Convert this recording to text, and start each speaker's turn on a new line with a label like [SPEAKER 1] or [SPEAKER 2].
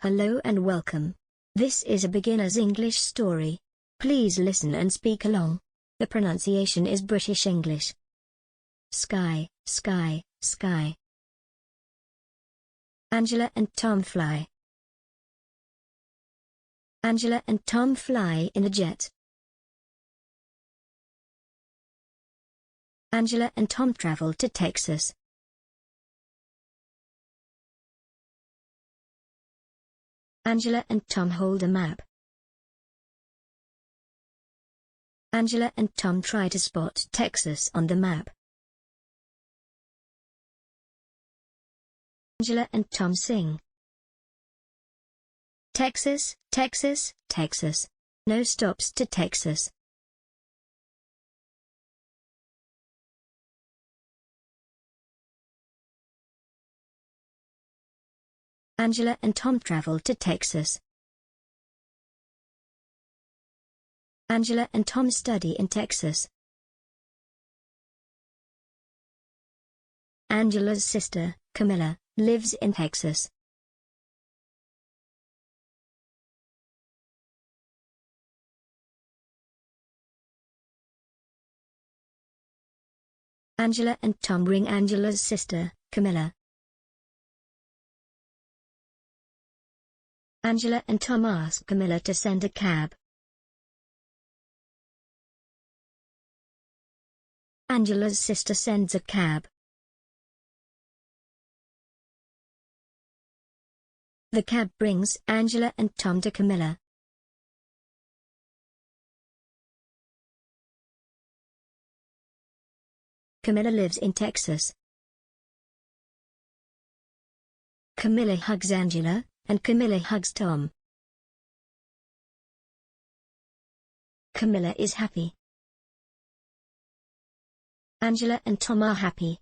[SPEAKER 1] Hello and welcome. This is a beginner's English story. Please listen and speak along. The pronunciation is British English. Sky, sky, sky. Angela and Tom fly. Angela and Tom fly in a jet. Angela and Tom travel to Texas. Angela and Tom hold a map. Angela and Tom try to spot Texas on the map. Angela and Tom sing. Texas, Texas, Texas. No stops to Texas. Angela and Tom travel to Texas. Angela and Tom study in Texas. Angela's sister, Camilla, lives in Texas. Angela and Tom ring Angela's sister, Camilla. Angela and Tom ask Camilla to send a cab. Angela's sister sends a cab. The cab brings Angela and Tom to Camilla. Camilla lives in Texas. Camilla hugs Angela, and Camilla hugs Tom. Camilla is happy. Angela and Tom are happy.